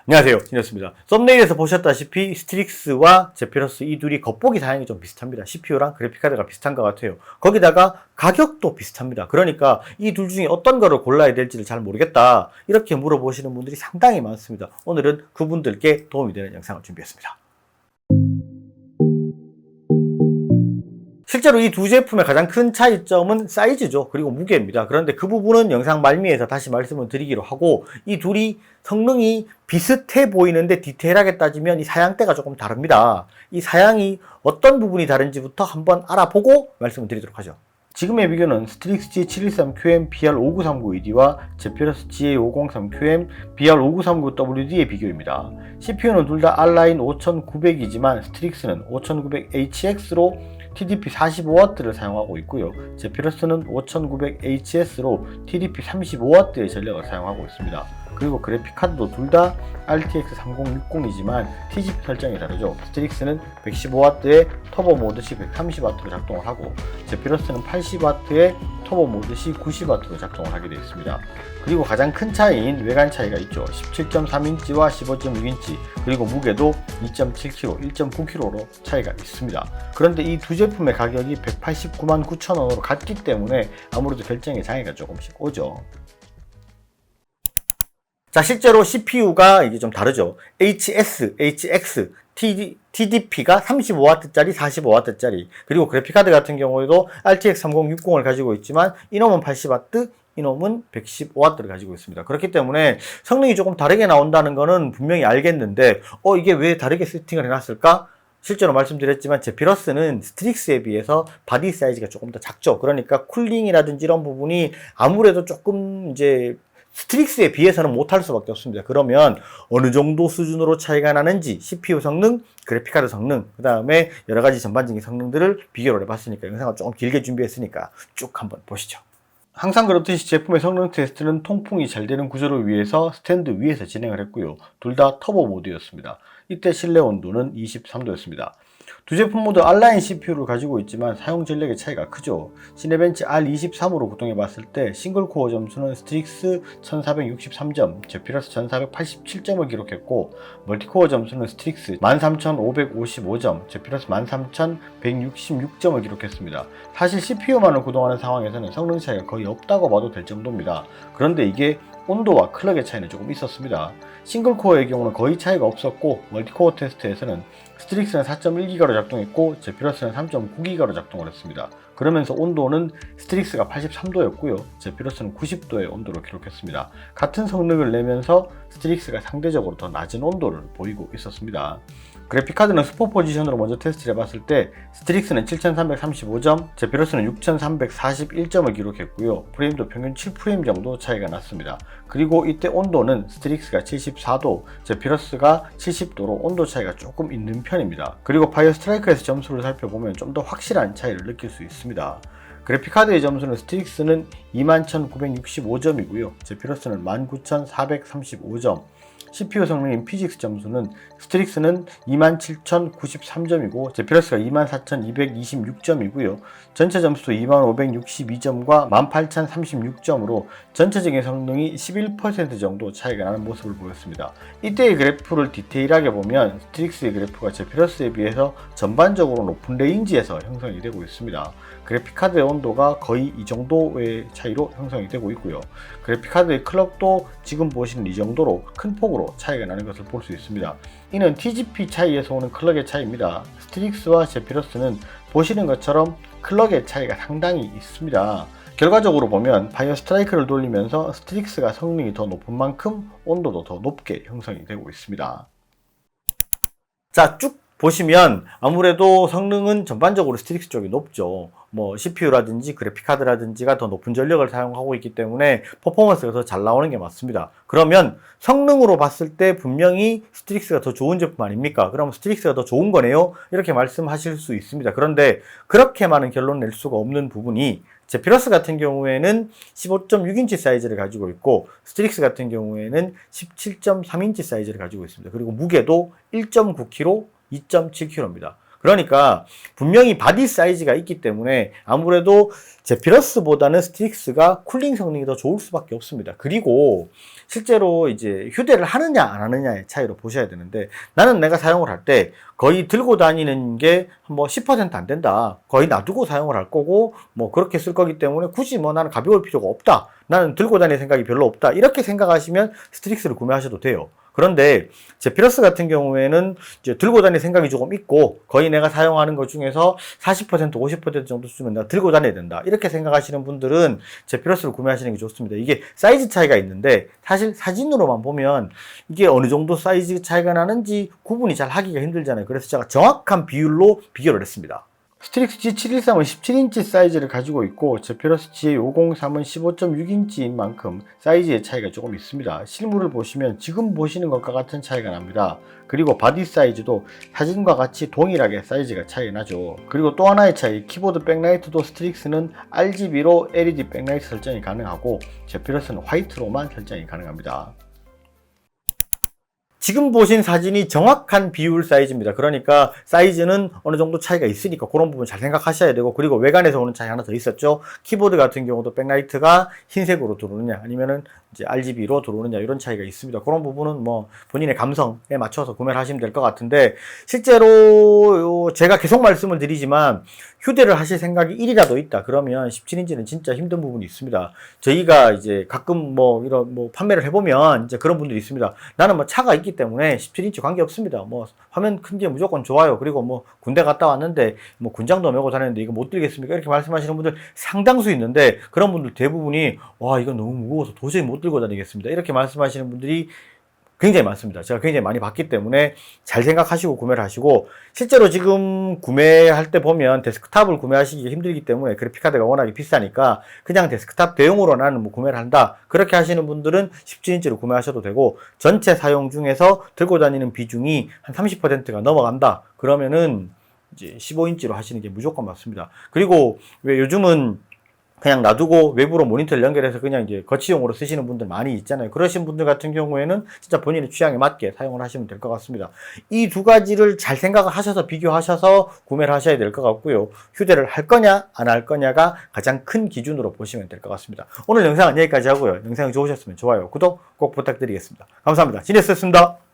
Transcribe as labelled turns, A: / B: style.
A: 안녕하세요, 진혁습니다. 썸네일에서 보셨다시피 스트릭스와 제피러스 이 둘이 겉보기 사양이 좀 비슷합니다. CPU랑 그래픽카드가 비슷한 것 같아요. 거기다가 가격도 비슷합니다. 그러니까 이 둘 중에 어떤 거를 골라야 될지를 잘 모르겠다, 이렇게 물어보시는 분들이 상당히 많습니다. 오늘은 그분들께 도움이 되는 영상을 준비했습니다. 실제로 이 두 제품의 가장 큰 차이점은 사이즈죠. 그리고 무게입니다. 그런데 그 부분은 영상 말미에서 다시 말씀을 드리기로 하고, 이 둘이 성능이 비슷해 보이는데 디테일하게 따지면 이 사양대가 조금 다릅니다. 이 사양이 어떤 부분이 다른지부터 한번 알아보고 말씀을 드리도록 하죠. 지금의 비교는 스트릭스 G713QM BR5939ED와 제피러스 GA503QM BR5939WD의 비교입니다. CPU는 둘 다 R라인 5900이지만 스트릭스는 5900HX로 TDP 45W를 사용하고 있고요. 제피러스는 5900HS로 TDP 35W의 전력을 사용하고 있습니다. 그리고 그래픽카드도 둘 다 RTX 3060이지만 TGP 설정이 다르죠. 스트릭스는 115W의 터보 모드 시 130W로 작동을 하고, 제피러스는 80W의 터보 모드 시 90W로 작동을 하게 되어 있습니다. 그리고 가장 큰 차이인 외관 차이가 있죠. 17.3인치와 15.6인치, 그리고 무게도 2.7kg, 1.9kg로 차이가 있습니다. 그런데 이 두 제품의 가격이 189만 9천원으로 같기 때문에 아무래도 결정에 장애가 조금씩 오죠. 자, 실제로 CPU가 이게 좀 다르죠. HS, HX, TDP가 35W짜리, 45W짜리, 그리고 그래픽카드 같은 경우에도 RTX 3060을 가지고 있지만 이놈은 80W, 이놈은 115W를 가지고 있습니다. 그렇기 때문에 성능이 조금 다르게 나온다는 거는 분명히 알겠는데, 이게 왜 다르게 세팅을 해놨을까? 실제로 말씀드렸지만 제피러스는 스트릭스에 비해서 바디 사이즈가 조금 더 작죠. 그러니까 쿨링이라든지 이런 부분이 아무래도 조금 이제 스트릭스에 비해서는 못할 수밖에 없습니다. 그러면 어느 정도 수준으로 차이가 나는지 CPU 성능, 그래픽카드 성능, 그 다음에 여러 가지 전반적인 성능들을 비교를 해봤으니까 영상을 조금 길게 준비했으니까 쭉 한번 보시죠. 항상 그렇듯이 제품의 성능 테스트는 통풍이 잘 되는 구조를 위해서 스탠드 위에서 진행을 했고요. 둘 다 터보 모드였습니다. 이때 실내 온도는 23도였습니다. 두 제품 모두 R라인 CPU를 가지고 있지만 사용 전력의 차이가 크죠. 시네벤치 R23으로 구동해 봤을 때 싱글코어 점수는 스트릭스 1463점, 제피러스 1487점을 기록했고, 멀티코어 점수는 스트릭스 13555점, 제피러스 13166점을 기록했습니다. 사실 CPU만을 구동하는 상황에서는 성능 차이가 거의 없다고 봐도 될 정도입니다. 그런데 이게 온도와 클럭의 차이는 조금 있었습니다. 싱글코어의 경우는 거의 차이가 없었고, 멀티코어 테스트에서는 스트릭스는 4.1기가로 작동했고 제피러스는 3.9기가로 작동을 했습니다. 그러면서 온도는 스트릭스가 83도였고요. 제피러스는 90도의 온도를 기록했습니다. 같은 성능을 내면서 스트릭스가 상대적으로 더 낮은 온도를 보이고 있었습니다. 그래픽카드는 스포 포지션으로 먼저 테스트를 해봤을 때 스트릭스는 7335점, 제피러스는 6341점을 기록했고요. 프레임도 평균 7프레임 정도 차이가 났습니다. 그리고 이때 온도는 스트릭스가 74도, 제피러스가 70도로 온도 차이가 조금 있는 편입니다. 그리고 파이어 스트라이커에서 점수를 살펴보면 좀 더 확실한 차이를 느낄 수 있습니다. 그래픽카드의 점수는 스트릭스는 21965점이고요. 제피러스는 19435점, CPU 성능인 피직스 점수는 스트릭스는 27093점이고 제피러스가 24226점이고요. 전체 점수도 20562점과 18036점으로 전체적인 성능이 11% 정도 차이가 나는 모습을 보였습니다. 이때의 그래프를 디테일하게 보면 스트릭스의 그래프가 제피러스에 비해서 전반적으로 높은 레인지에서 형성이 되고 있습니다. 그래픽카드의 온도가 거의 이 정도의 차이로 형성이 되고 있고요. 그래픽카드의 클럭도 지금 보시는 이 정도로 큰 폭으로 차이가 나는 것을 볼 수 있습니다. 이는 TGP 차이에서 오는 클럭의 차이입니다. 스트릭스와 제피러스는 보시는 것처럼 클럭의 차이가 상당히 있습니다. 결과적으로 보면 파이어 스트라이크를 돌리면서 스트릭스가 성능이 더 높은 만큼 온도도 더 높게 형성이 되고 있습니다. 자, 쭉 보시면 아무래도 성능은 전반적으로 스트릭스 쪽이 높죠. CPU라든지 그래픽카드라든지가 더 높은 전력을 사용하고 있기 때문에 퍼포먼스가 더 잘 나오는 게 맞습니다. 그러면 성능으로 봤을 때 분명히 스트릭스가 더 좋은 제품 아닙니까? 그럼 스트릭스가 더 좋은 거네요? 이렇게 말씀하실 수 있습니다. 그런데 그렇게 많은 결론 낼 수가 없는 부분이, 제피러스 같은 경우에는 15.6인치 사이즈를 가지고 있고 스트릭스 같은 경우에는 17.3인치 사이즈를 가지고 있습니다. 그리고 무게도 1.9kg, 2.7kg입니다. 그러니까 분명히 바디 사이즈가 있기 때문에 아무래도 제피러스보다는 스트릭스가 쿨링 성능이 더 좋을 수밖에 없습니다. 그리고 실제로 이제 휴대를 하느냐 안 하느냐의 차이로 보셔야 되는데, 나는 내가 사용을 할 때 거의 들고 다니는 게 뭐 10% 안 된다. 거의 놔두고 사용을 할 거고 뭐 그렇게 쓸 거기 때문에 굳이 뭐 나는 가벼울 필요가 없다. 나는 들고 다닐 생각이 별로 없다. 이렇게 생각하시면 스트릭스를 구매하셔도 돼요. 그런데 제피러스 같은 경우에는 이제 들고 다닐 생각이 조금 있고 거의 내가 사용하는 것 중에서 40% 50% 정도 쓰면 내가 들고 다녀야 된다. 이렇게 생각하시는 분들은 제피러스를 구매하시는 게 좋습니다. 이게 사이즈 차이가 있는데 사실 사진으로만 보면 이게 어느 정도 사이즈 차이가 나는지 구분이 잘 하기가 힘들잖아요. 그래서 제가 정확한 비율로 비교를 했습니다. 스트릭스 G713은 17인치 사이즈를 가지고 있고 제피러스 G503은 15.6인치인 만큼 사이즈의 차이가 조금 있습니다. 실물을 보시면 지금 보시는 것과 같은 차이가 납니다. 그리고 바디 사이즈도 사진과 같이 동일하게 사이즈가 차이 나죠. 그리고 또 하나의 차이, 키보드 백라이트도 스트릭스는 RGB로 LED 백라이트 설정이 가능하고 제피러스는 화이트로만 설정이 가능합니다. 지금 보신 사진이 정확한 비율 사이즈입니다. 그러니까 사이즈는 어느 정도 차이가 있으니까 그런 부분 잘 생각하셔야 되고, 그리고 외관에서 오는 차이 하나 더 있었죠. 키보드 같은 경우도 백라이트가 흰색으로 들어오느냐 아니면은 이제 RGB로 들어오느냐 이런 차이가 있습니다. 그런 부분은 뭐 본인의 감성에 맞춰서 구매를 하시면 될 것 같은데, 실제로 제가 계속 말씀을 드리지만 휴대를 하실 생각이 1이라도 있다 그러면 17인치는 진짜 힘든 부분이 있습니다. 저희가 이제 가끔 뭐 이런 뭐 판매를 해보면 이제 그런 분들이 있습니다. 나는 뭐 차가 있기 때문에 17인치 관계 없습니다. 뭐 화면 큰 게 무조건 좋아요. 그리고 뭐 군대 갔다 왔는데 뭐 군장도 메고 다녔는데 이거 못 들겠습니까? 이렇게 말씀하시는 분들 상당수 있는데, 그런 분들 대부분이 와 이거 너무 무거워서 도저히 못 들고 다니겠습니다. 이렇게 말씀하시는 분들이 굉장히 많습니다. 제가 굉장히 많이 봤기 때문에 잘 생각하시고 구매를 하시고, 실제로 지금 구매할 때 보면 데스크탑을 구매하시기 힘들기 때문에 그래픽카드가 워낙에 비싸니까 그냥 데스크탑 대용으로 나는 뭐 구매를 한다. 그렇게 하시는 분들은 17인치로 구매하셔도 되고, 전체 사용 중에서 들고 다니는 비중이 한 30%가 넘어간다. 그러면은 이제 15인치로 하시는 게 무조건 맞습니다. 그리고 왜 요즘은 그냥 놔두고 외부로 모니터를 연결해서 그냥 이제 거치용으로 쓰시는 분들 많이 있잖아요. 그러신 분들 같은 경우에는 진짜 본인의 취향에 맞게 사용을 하시면 될 것 같습니다. 이 두 가지를 잘 생각을 하셔서 비교하셔서 구매를 하셔야 될 것 같고요. 휴대를 할 거냐 안 할 거냐가 가장 큰 기준으로 보시면 될 것 같습니다. 오늘 영상은 여기까지 하고요. 영상이 좋으셨으면 좋아요, 구독 꼭 부탁드리겠습니다. 감사합니다. 지냈었습니다.